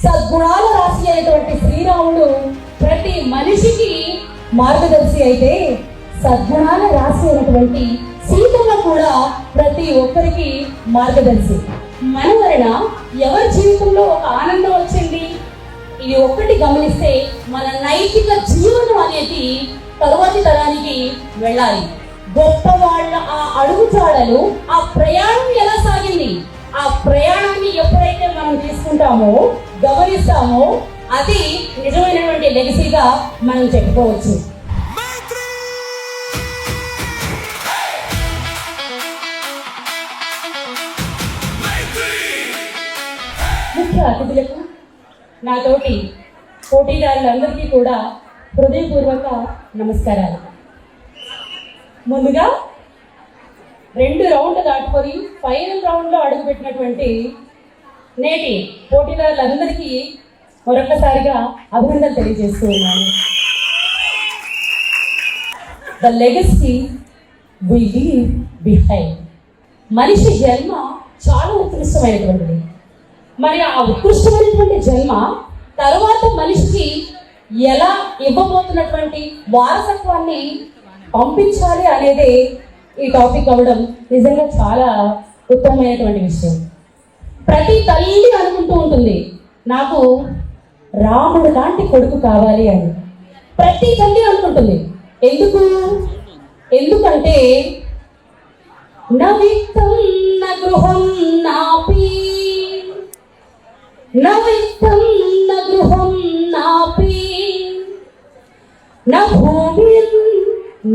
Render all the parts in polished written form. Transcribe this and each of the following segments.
సద్గుణాల రాశి అయినటువంటి శ్రీరాముడు ప్రతి మనిషికి మార్గదర్శి అయితే, సద్గుణాల రాశి అయినటువంటి సీతమ్మ కూడా ప్రతి ఒక్కరికి మార్గదర్శి. మన వలన ఎవరి జీవితంలో ఒక ఆనందం వచ్చింది, ఇది ఒక్కటి గమనిస్తే మన నైతిక జీవనం అనేది తరువాతి తరానికి వెళ్ళాలి. గొప్ప వాళ్ళ ఆ అడుగుజాడలు, ఆ ప్రయాణం ఎలా సాగింది, ఆ ప్రయాణాన్ని ఎప్పుడైతే మనం తీసుకుంటామో, గమనిస్తామో, అది నిజమైనటువంటి లెగసీగా మనం చెప్పుకోవచ్చు. ముఖ్య అతిథులకు, నాతోటి పోటీదారులందరికీ కూడా హృదయపూర్వక నమస్కారాలు. ముందుగా 2 రౌండ్లు దాటుకొని ఫైనల్ రౌండ్లో అడుగుపెట్టినటువంటి నేటి పోటీదారులందరికీ మరొకసారిగా అభినందనలు తెలియజేస్తూ ఉన్నాను. The legacy we leave behind. మనిషి జన్మ చాలా ఉత్కృష్టమైనటువంటిది. మరి ఆ ఉత్కృష్టమైనటువంటి జన్మ తర్వాత మనిషికి ఎలా ఇవ్వబోతున్నటువంటి వారసత్వాన్ని పంపించాలి అనేది ఈ టాపిక్ అవ్వడం నిజంగా చాలా ఉత్తమమైనటువంటి విషయం. ప్రతి తల్లి అనుకుంటూ ఉంటుంది, నాకు రాముడు లాంటి కొడుకు కావాలి అని. ప్రతి తల్లి అనుకుంటుంది. ఎందుకంటే నవిత్తం న గృహం నాపి, నవిత్తం న గృహం నాపి, న భూమి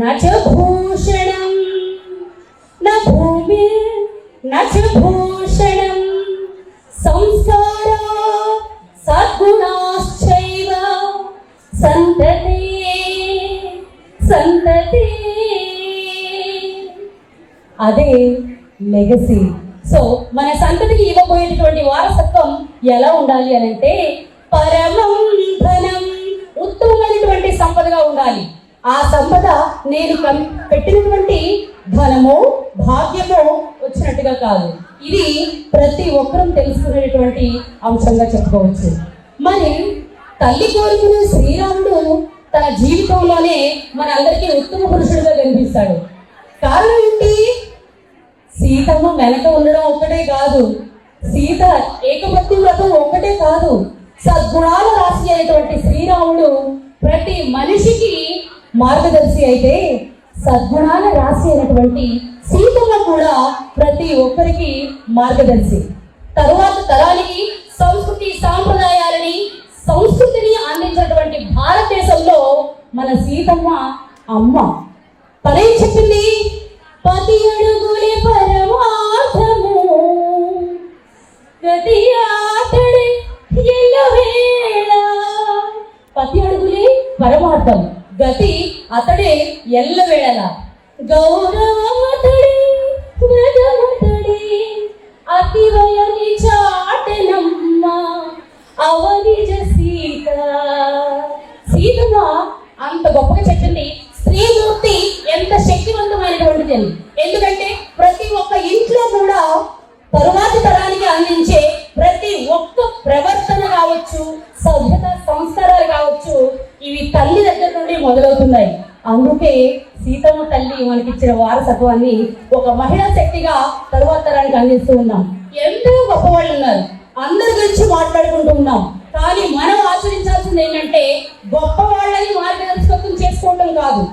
న చ భూషణం, న భూమి న చ భూషణం, సంస్కారా సద్గుణాశ్చైవ సంతతే సంతతే. అదే లెగసీ. సో మన సంతతికి ఇవ్వబోయేటటువంటి వారసత్వం ఎలా ఉండాలి అని అంటే, పరమం ధనం, ఉత్తమమైనటువంటి సంపదగా ఉండాలి. ఆ సంపద నేను పెట్టినటువంటి ధనము, భాగ్యము వచ్చినట్టుగా కాదు. ఇది ప్రతి ఒక్కరూ తెలుసుకునేటువంటి అంశంగా చెప్పుకోవచ్చు. మరి తల్లి కోరుకునే శ్రీరాముడు తన జీవితంలోనే మన అందరికీ ఉత్తమ పురుషుడిగా కనిపిస్తాడు. కారణం ఏంటి? సీతమ్మ వెనక ఉండడం ఒక్కటే కాదు, సీత ఏకపత్ని వ్రతం ఒక్కటే కాదు, సద్గుణాల రాశి అయినటువంటి శ్రీరాముడు ప్రతి మనిషికి మార్గదర్శి అయితే, సద్గుణాల రాశి అయినటువంటి సీతమ్మ కూడా ప్రతి ఒక్కరికి మార్గదర్శి. తరువాత తరానికి సంస్కృతి సాంప్రదాయాలని, సంస్కృతిని అందించినటువంటి భారతదేశంలో మన సీతమ్మ అమ్మ తనేం చెప్పింది? 10 అడుగులే పరమార్థము, గతి ఆటడే ఎల్లవేళ. 10 అడుగులే పరమార్థం, గతి అతడే ఎల్లవేళ. గౌరవమతడే వ్రతమతడే అతివయని చాటనమ్మ అవనిజ సీత. సీతమ్మ అంత గొప్పగా చెప్పింది. స్త్రీమూర్తి ఎంత శక్తివంతమైనటువంటిది అని. ఎందుకంటే ప్రతి ఒక్క ఇంట్లో కూడా తరువాతి తరానికి అందించే ప్రతి ఒక్క ప్రవర్తన కావచ్చు, సభ్యత సంస్కారాలు కావచ్చు, ఇవి తల్లి దగ్గర నుండి మొదలవుతున్నాయి. అందుకే సీతమ్మ తల్లి మనకిచ్చిన వారసత్వాన్ని ఒక మహిళా శక్తిగా తరువాత తరానికి అందిస్తూ ఉన్నాం. ఎంతో గొప్ప వాళ్ళు ఉన్నారు, అందరి గురించి మాట్లాడుకుంటూ ఉన్నాం. కానీ మనం ఆచరించాల్సింది ఏంటంటే, గొప్ప వాళ్ళని మార్గదర్శకత్వం చేసుకోవటం కాదు,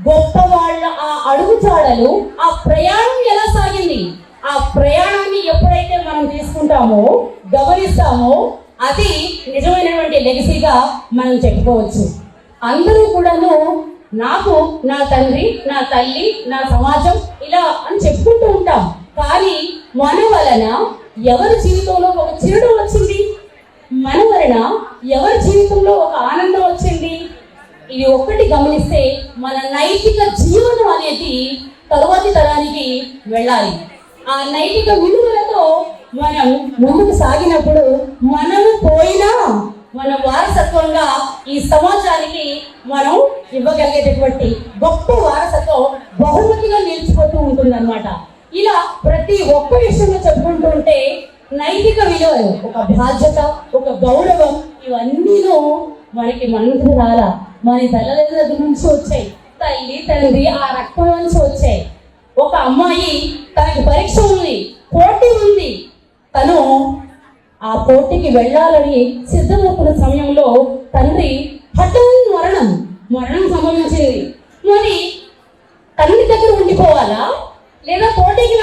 గొప్ప వాళ్ళ ఆ అడుగుజాడలు, ఆ ప్రయాణం ఎలా సాగింది, ఆ ప్రయాణాన్ని ఎప్పుడైతే మనం తీసుకుంటామో, గమనిస్తామో, అది నిజమైనటువంటి లెగసీగా మనం చెప్పుకోవచ్చు. అందరూ కూడాను నాకు నా తండ్రి, నా తల్లి, నా సమాజం ఇలా అని చెప్పుకుంటూ ఉంటాం. కానీ మన వలన ఎవరి జీవితంలో ఒక చిరునవ్వు వచ్చింది, మన వలన ఎవరి జీవితంలో ఒక ఆనందం వచ్చింది, ఇది ఒక్కటి గమనిస్తే మన నైతిక జీవనం అనేది తరువాతి తరానికి వెళ్ళాలి. ఆ నైతిక విలువలతో మనం ముందుకు సాగినప్పుడు మనము పోయినా మన వారసత్వంగా ఈ సమాజానికి మనం ఇవ్వగలిగేటటువంటి గొప్ప వారసత్వం బహుమతిగా నిలిచిపోతూ ఉంటుంది అన్నమాట. ఇలా ప్రతి ఒక్క విషయంలో చెప్పుకుంటూ ఉంటే నైతిక విలువలు, ఒక బాధ్యత, ఒక గౌరవం, ఇవన్నీను మనకి మనసు రాలా, మన తల్లిదండ్రుల దగ్గర నుంచి వచ్చాయి. తల్లి తండ్రి ఆ రక్తం నుంచి వచ్చాయి. ఒక అమ్మాయి తనకి పరీక్ష ఉంది, పోటీ ఉంది, తను ఆ పోటీకి వెళ్ళాలని సిద్ధమవుతున్న సమయంలో తండ్రి హఠాన్ మరణం సంభవించింది. మరి తండ్రి దగ్గర ఉండిపోవాలా లేదా పోటీకి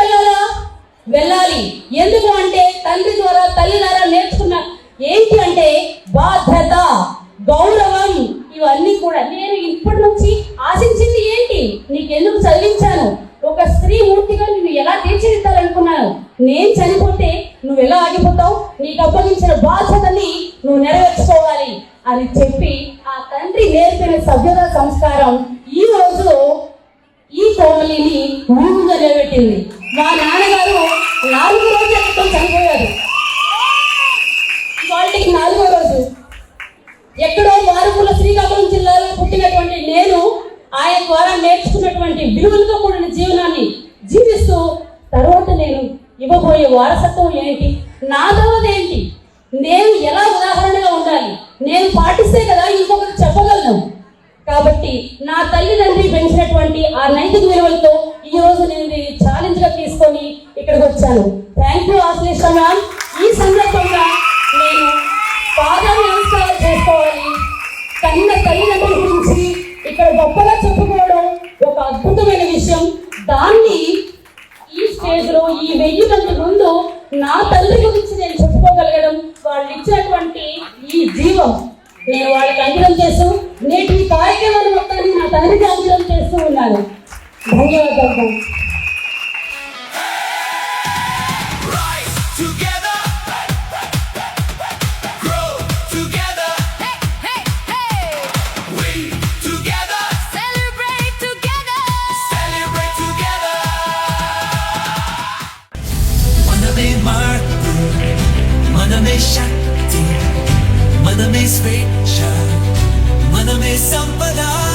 వెళ్ళాలి? ఎందుకు అంటే తండ్రి ద్వారా తల్లి ద్వారా నేర్చుకున్న ఏంటి అంటే బాధ్యత, గౌరవం, ఇవన్నీ కూడా. నేను ఇప్పటి నుంచి ఆశించింది ఏంటి? నీకెందుకు చదివించాను? ఒక స్త్రీ మూర్తిగా నిన్ను ఎలా తీర్చిదిద్దాలనుకున్నాను. నేను చనిపోతే నువ్వు ఎలా ఆగిపోతావు? నీకు అప్పగించిన బాధ్యతని నువ్వు నెరవేర్చుకోవాలి అని చెప్పి ఆ తండ్రి నేర్పిన సభ్యత సంస్కారం ఈ రోజు ఈ కోమలిని ముందుగా నిలబెట్టింది. మా నాన్నగారు 4 రోజుల క్రితం చనిపోయారు. వాళ్ళకి 4వ రోజు. ఎక్కడో మారుమూల శ్రీకాకుళం జిల్లాలో పుట్టినటువంటి నేను ఆయన ద్వారా నేర్చుకున్నటువంటి విలువలతో కూడిన జీవనాన్ని జీవిస్తూ తర్వాత నేను ఇవ్వబోయే వారసత్వం ఏంటి, నాదవదేంటి, నేను ఎలా ఉదాహరణగా ఉండాలి, నేను పాటిస్తే కదా ఇంకొకరికి చెప్పగలను. కాబట్టి నా తల్లిదండ్రి పెంచినటువంటి ఆ నైతిక విలువలతో ఈ రోజు నేను ఛాలెంజ్ గా తీసుకొని ఇక్కడికి వచ్చాను. Thank you Ashlesha ma'am. ఈ సందర్భంగా నేను పాదాలు నమస్కారం చేసుకోవాలి. కన్న తల్లిదండ్రుల గురించి ఇక్కడ గొప్పగా చెప్పుకోవడం ఒక అద్భుతమైన విషయం. దాన్ని ఈ స్టేజ్ లో ఈ 1000 మంది ముందు నా తల్లి గురించి నేను చెప్పుకోగలగడం, వాళ్ళు ఇచ్చినటువంటి ఈ జీవం నేను వాళ్ళకి అంకితం చేస్తూ నేటి ఈ కార్యక్రమాన్ని మొత్తాన్ని నా తండ్రికి అంకితం చేస్తూ ఉన్నాను. ధన్యవాదాలు. मनमे शक्ति, मनमे स्वेच्छा, मनमे संपदा.